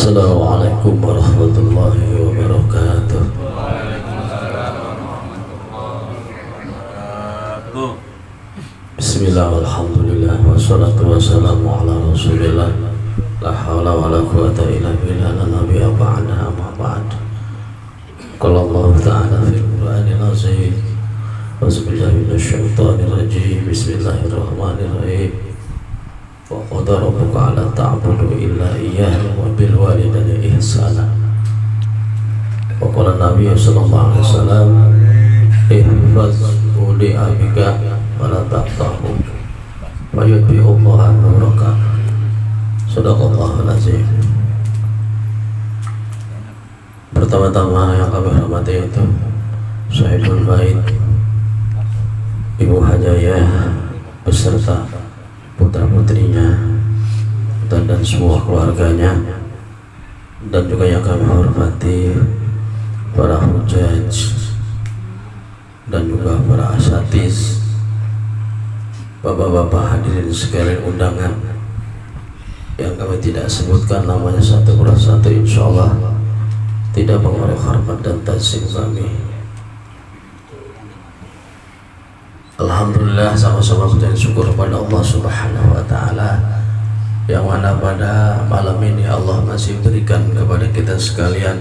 Assalamualaikum warahmatullahi wabarakatuh. Bismillah, alhamdulillah, wassalatu wassalamu ala rasulillah. La hawla wa la quwata illa billah, la nabiyya ba'da, amma ba'd. Qala Allah ta'ala fil Qur'anil azim. A'udzubillahi minasyaitonir rajim. Bismillahirrahmanirrahim. Wa qada rabbuka alla ta'budu illa iyyahu wa bil walidayni ihsana. Wa qala Nabi sallallahu alaihi wasallam, ihfaz uli abika wa la taqtahu wa yutbi'u Allah nuraka. Shadaqallahul azim. Pertama-tama yang kami hormati itu Sahibul Bait, Ibu Hajayah beserta putra-putrinya dan semua keluarganya, dan juga yang kami hormati para hujaj dan juga para asatiz, bapak-bapak hadirin sekalian undangan yang kami tidak sebutkan namanya satu persatu, insyaallah tidak mengurangi hormat dan ta'zim kami. Alhamdulillah, sama-sama kita syukur kepada Allah Subhanahu wa taala yang mana pada malam ini Allah masih berikan kepada kita sekalian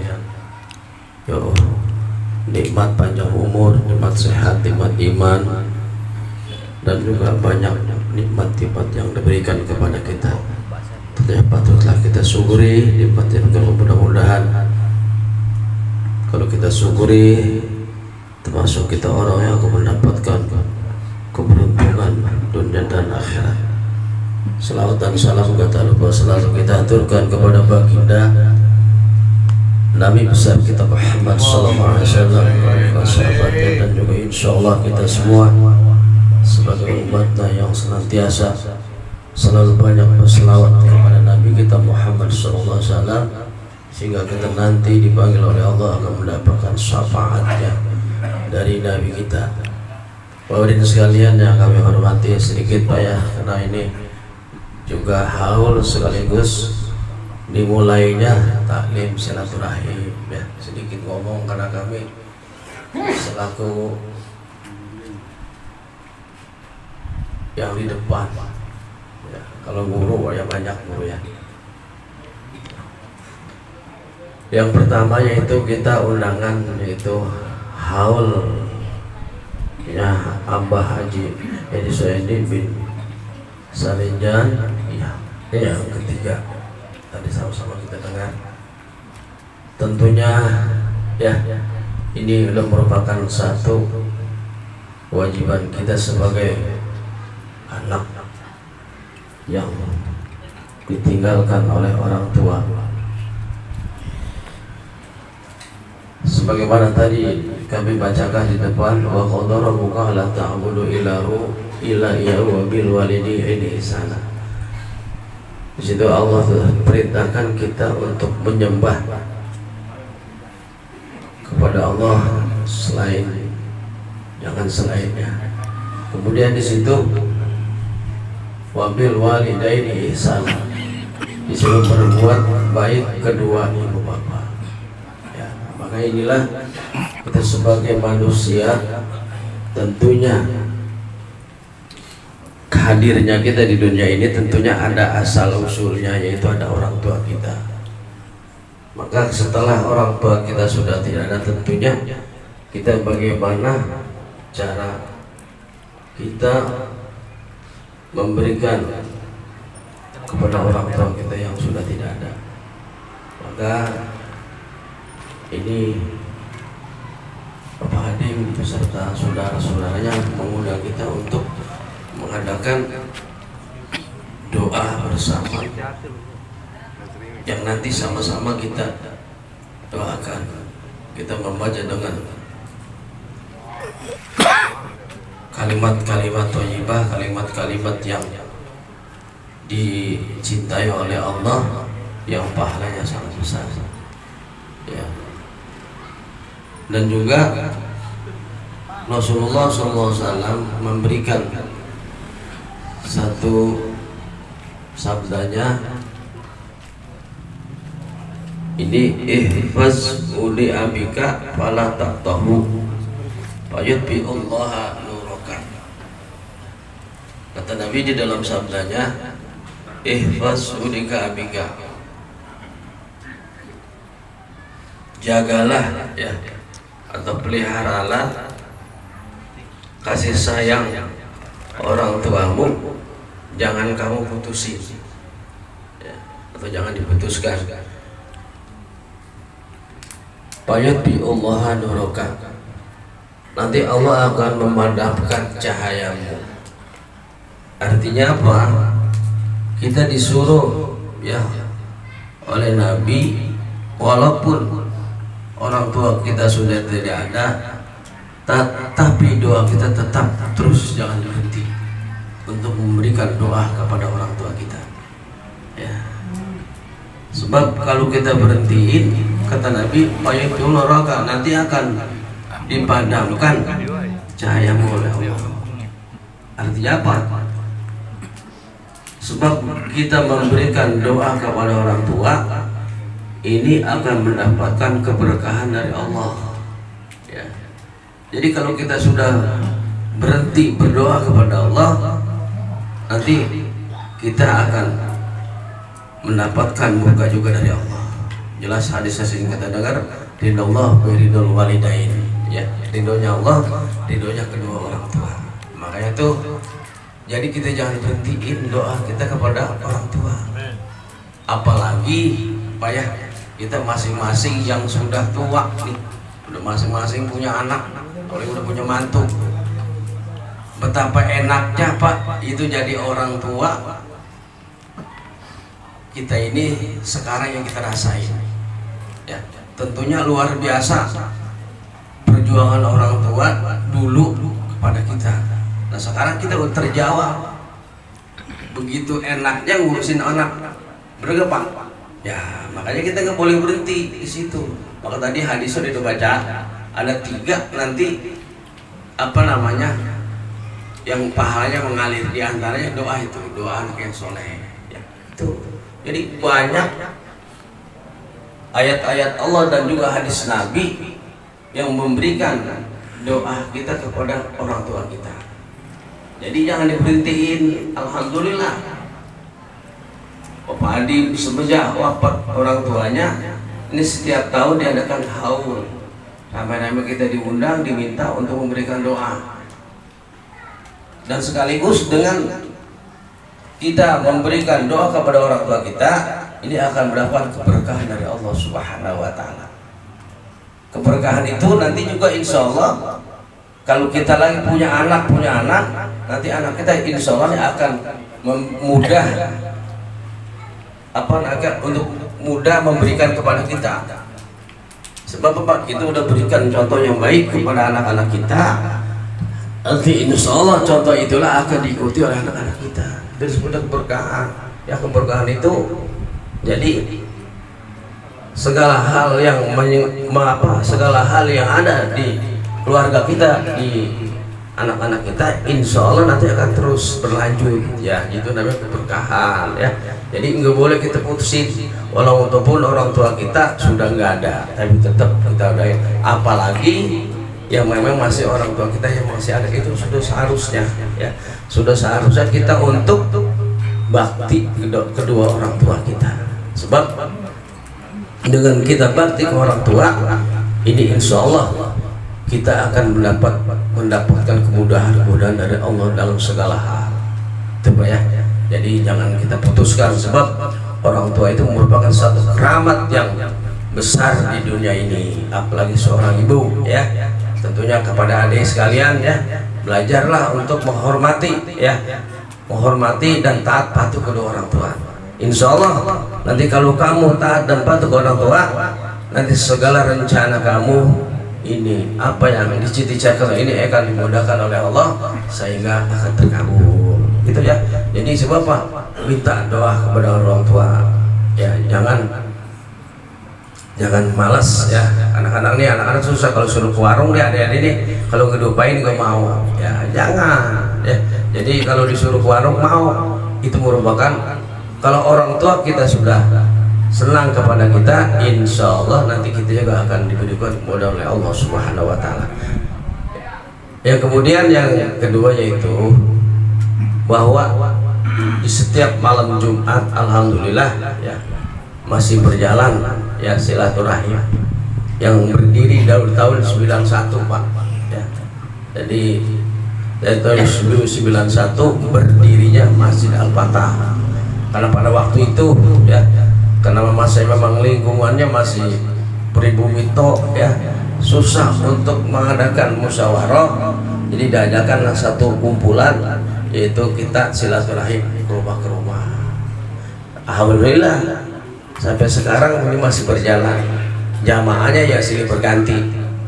nikmat panjang umur, nikmat sehat, nikmat iman, dan juga banyak nikmat-nikmat yang diberikan kepada kita. Tentunya patutlah kita syukuri nikmat yang mudah-mudahan kalau kita syukuri termasuk kita orang yang akan mendapatkan keberuntungan dunia dan akhirat. Selawat dan salam kata lupa selalu kita aturkan kepada baginda Nabi besar kita Muhammad sallallahu alaihi wasallam, sahabatnya, dan juga insyaallah kita semua sebagai umatnya yang senantiasa selalu banyak berselawat kepada Nabi kita Muhammad sallallahu alaihi wasallam, sehingga kita nanti dipanggil oleh Allah akan mendapatkan syafaatnya dari Nabi kita. Hadirin sekalian yang kami hormati, sedikit Pak ya, karena ini juga haul sekaligus dimulainya taklim silaturahim ya. Sedikit ngomong karena kami selaku yang di depan ya. Kalau guru ya banyak guru ya. Yang pertama yaitu kita undangan yaitu haul ya Abah Haji Edi Soedi bin Salinjan ya. Yang ketiga tadi sama-sama kita dengar, tentunya ya ini sudah merupakan satu kewajiban kita sebagai anak yang ditinggalkan oleh orang tua. Sebagaimana tadi kami bacakan di depan, wa qadara rabbuka alla ta'budu illa iyyahu wa bil walidayni ihsana. Di situ Allah telah perintahkan kita untuk menyembah kepada Allah jangan selainnya. Kemudian di situ wa bil walidayni ihsana, disuruh berbuat baik kedua ibu bapak. Maka inilah kita sebagai manusia, tentunya hadirnya kita di dunia ini tentunya ada asal usulnya, yaitu ada orang tua kita. Maka setelah orang tua kita sudah tidak ada, tentunya kita bagaimana cara kita memberikan kepada orang tua kita yang sudah tidak ada. Maka ini Bapak Hadim beserta saudara-saudaranya mengundang kita untuk mengadakan doa bersama yang nanti sama-sama kita doakan. Kita membaca dengan kalimat-kalimat thayyibah, kalimat-kalimat yang dicintai oleh Allah, yang pahalanya sangat besar ya. Dan juga Rasulullah SAW memberikan satu sabdanya ini ihfaz uli abika fala taqtahu fayutbi Allah nuraka. Kata Nabi di dalam sabdanya, ihfaz ulika abika, jagalah ya atau peliharalah kasih sayang orang tuamu, jangan kamu putusin ya, atau jangan diputuskan. Fayutbi Allah nuraka, nanti Allah akan memadamkan cahayamu. Artinya apa? Kita disuruh ya oleh Nabi, walaupun orang tua kita sudah tidak ada, tapi doa kita tetap terus, jangan berhenti untuk memberikan doa kepada orang tua kita ya. Sebab kalau kita berhentiin, kata Nabi, fayutul neraka, nanti akan dipadamkan cahayamu oleh Allah. Artinya apa? Sebab kita memberikan doa kepada orang tua, ini akan mendapatkan keberkahan dari Allah ya. Jadi kalau kita sudah berhenti berdoa kepada Allah, nanti kita akan mendapatkan murka juga dari Allah. Jelas hadisnya sering kita dengar, ridallah wa ridul walidain ya, ridhonya Allah, ridhonya kedua orang tua. Makanya tuh, jadi kita jangan berhentiin doa kita kepada orang tua. Apalagi Pak ya, kita masing-masing yang sudah tua nih, udah masing-masing punya anak, kalau udah punya mantu, betapa enaknya Pak itu jadi orang tua. Kita ini sekarang yang kita rasain ya, tentunya luar biasa perjuangan orang tua dulu kepada kita. Nah sekarang kita udah terjawab, begitu enaknya ngurusin anak, bener Pak? Ya makanya kita nggak boleh berhenti di situ. Maka tadi hadis sudah dibaca, ada 3 nanti apa namanya yang pahalanya mengalir, di antaranya doa itu, doa anak yang soleh ya, itu. Jadi banyak ayat-ayat Allah dan juga hadis Nabi yang memberikan doa kita kepada orang tua kita. Jadi jangan diberhentiin. Alhamdulillah Bapak Adi semenjak wafat orang tuanya, ini setiap tahun diadakan haul, ramai-ramai kita diundang, diminta untuk memberikan doa. Dan sekaligus dengan kita memberikan doa kepada orang tua kita, ini akan mendapat keberkahan dari Allah Subhanahu wa Ta'ala. Keberkahan itu nanti juga insya Allah, kalau kita lagi punya anak, nanti anak kita insya Allah akan mudah untuk mudah memberikan kepada kita. Sebab Bapak kita udah berikan contoh yang baik kepada anak-anak kita, nanti insya Allah contoh itulah akan diikuti oleh anak-anak kita. Dari sebuah keberkahan ya, keberkahan itu jadi segala hal yang segala hal yang ada di keluarga kita, di anak-anak kita, insya Allah nanti akan terus berlanjut ya, itu namanya keberkahan ya. Jadi nggak boleh kita putusin, walaupun orang tua kita sudah nggak ada, tapi tetap kita udahin. Apalagi yang memang masih orang tua kita yang masih ada, itu sudah seharusnya ya, sudah seharusnya kita untuk bakti kedua orang tua kita. Sebab dengan kita bakti ke orang tua ini, insya Allah kita akan mendapatkan kemudahan dari Allah dalam segala hal. Itu Pak ya. Jadi jangan kita putuskan, sebab orang tua itu merupakan satu keramat yang besar di dunia ini, apalagi seorang ibu ya. Tentunya kepada adik sekalian ya, belajarlah untuk menghormati ya, menghormati dan taat patuh kedua orang tua. Insya Allah nanti kalau kamu taat dan patuh ke orang tua, nanti segala rencana kamu ini, apa yang dicita-citakan ini akan dimudahkan oleh Allah sehingga akan terkabul. Gitu ya. Jadi sebab apa? Minta doa kepada orang tua. Ya, jangan malas ya. Anak-anak nih, anak-anak susah kalau suruh ke warung nih, adik-adik nih kalau ngedupain gak mau. Ya, jangan ya. Jadi kalau disuruh ke warung mau, itu merupakan, kalau orang tua kita sudah senang kepada kita, insya Allah nanti kita juga akan diberikan kemudahan oleh Allah Subhanahu wa Ta'ala. Yang kemudian yang kedua yaitu bahwa di setiap malam Jumat alhamdulillah ya masih berjalan ya silaturahim yang berdiri dari tahun 91 Pak ya. Jadi dari tahun 91 berdirinya Masjid Al-Fatah, karena pada waktu itu ya, karena masih memang lingkungannya masih pribumi ya, susah untuk mengadakan musyawarah, jadi diadakanlah satu kumpulan, yaitu kita silaturahim ke rumah. Alhamdulillah sampai sekarang ini masih berjalan, jamaahnya ya silih berganti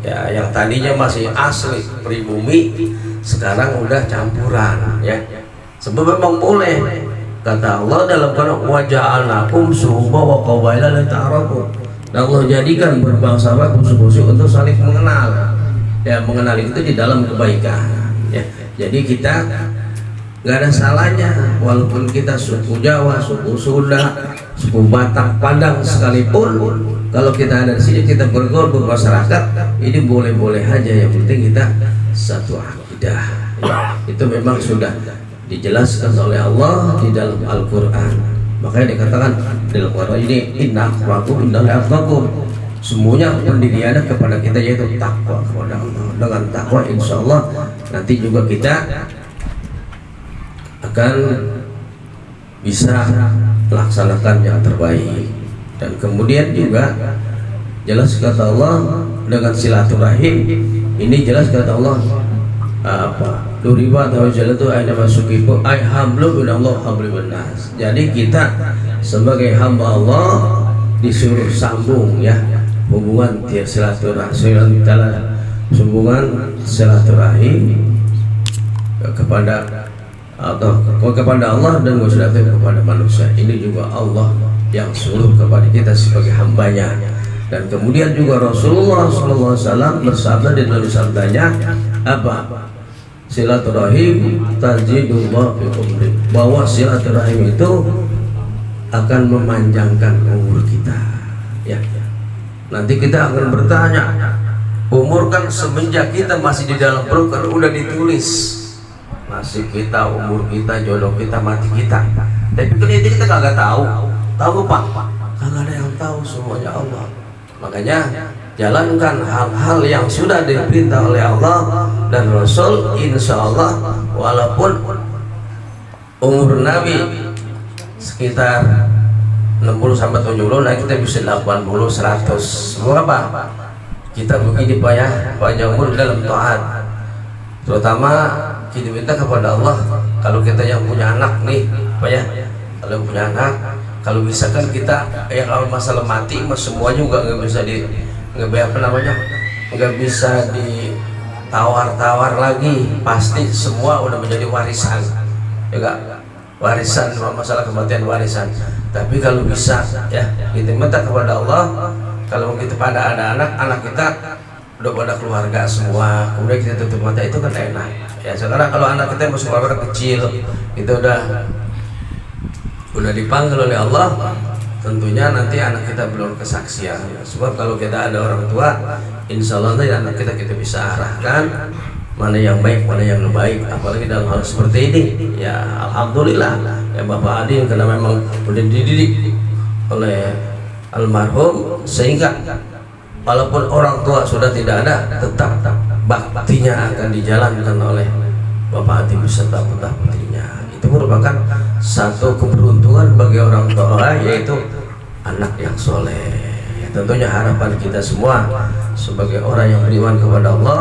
ya, yang tadinya masih asli pribumi sekarang udah campuran ya, sebab memang boleh. Kata Allah dalam Quran, wa ja'alnakum syu'uban wa qabaila lita'arafu. Dan Allah jadikan berbangsa suku-suku untuk saling mengenal. Ya, mengenal itu di dalam kebaikan. Ya. Jadi kita nggak ada salahnya, walaupun kita suku Jawa, suku Sunda, suku Batak, Padang sekalipun, kalau kita ada di sini kita bergaul bermasyarakat, ini boleh-boleh aja. Yang penting kita satu akidah. Ya. Itu memang sudah dijelaskan oleh Allah di dalam Al-Quran. Makanya dikatakan di dalam Quran ini, inna akramakum indallahi atqakum. Semuanya pendiriannya kepada kita yaitu takwa kepada Allah. Dengan takwa insya Allah nanti juga kita akan bisa laksanakan yang terbaik. Dan kemudian juga jelas kata Allah dengan silaturahim ini, jelas kata Allah apa? Duriba tawajjalatu aina masukibu ay hamlu binallah hamlu binnas. Jadi kita sebagai hamba Allah disuruh sambung ya hubungan silaturahim, hubungan silaturahim kepada Allah dan silaturahim kepada manusia. Ini juga Allah yang suruh kepada kita sebagai hambanya. Dan kemudian juga Rasulullah SAW bersabda di dalam sabdanya apa? Silaturahim tajidullah fi umri, bahwa silaturahim itu akan memanjangkan umur kita ya. Nanti kita akan bertanya, umur kan semenjak kita masih di dalam perut kan udah ditulis nasib kita, umur kita, jodoh kita, mati kita. Tapi kan itu kita kagak tahu Pak? Kagak ada yang tahu, semuanya Allah. Makanya jalankan hal-hal yang sudah diperintah oleh Allah dan Rasul, insya Allah walaupun umur Nabi sekitar 60-70, nah kita bisa 80-100. Semoga Pak kita begini Pak ya, panjang umur dalam taat. Terutama kita minta kepada Allah, kalau kita yang punya anak nih Pak ya, kalau punya anak, kalau bisa kan kita yang kalau masalah mati semuanya juga nggak bisa nggak bisa ditawar-tawar lagi, pasti semua udah menjadi warisan ya gak? Warisan, masalah kematian warisan. Tapi kalau bisa ya kita minta kepada Allah, kalau kita pada ada anak kita udah pada keluarga semua, kemudian kita tutup mata, itu kan enak ya. Sekarang kalau anak kita masih keluarga kecil, itu udah dipanggil oleh Allah, tentunya nanti anak kita belum kesaksian ya. Sebab kalau kita ada orang tua, insya Allah nanti anak kita bisa arahkan mana yang baik, mana yang baik, apalagi dalam hal seperti ini ya. Alhamdulillah ya Bapak Adi, karena memang udah dididik oleh almarhum, sehingga walaupun orang tua sudah tidak ada, tetap baktinya akan dijalankan oleh Bapak Adi beserta putra-putrinya. Itu merupakan satu keberuntungan bagi orang tua, yaitu anak yang soleh ya. Tentunya harapan kita semua sebagai orang yang beriman kepada Allah,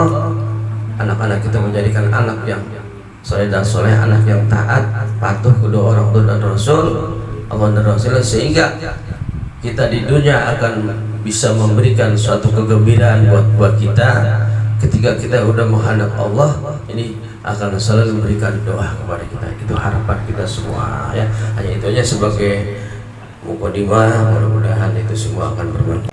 anak-anak kita menjadikan anak yang soleh dan soleh, anak yang taat, patuh kedua orang tua dan Rasul Allah dan Rasul, sehingga kita di dunia akan bisa memberikan suatu kegembiraan buat kita. Ketika kita udah menghadap Allah, ini akan selalu memberikan doa kepada kita. Itu harapan kita semua ya. Hanya itu aja sebagai mukadimah, mudah-mudahan itu semua akan bermanfaat.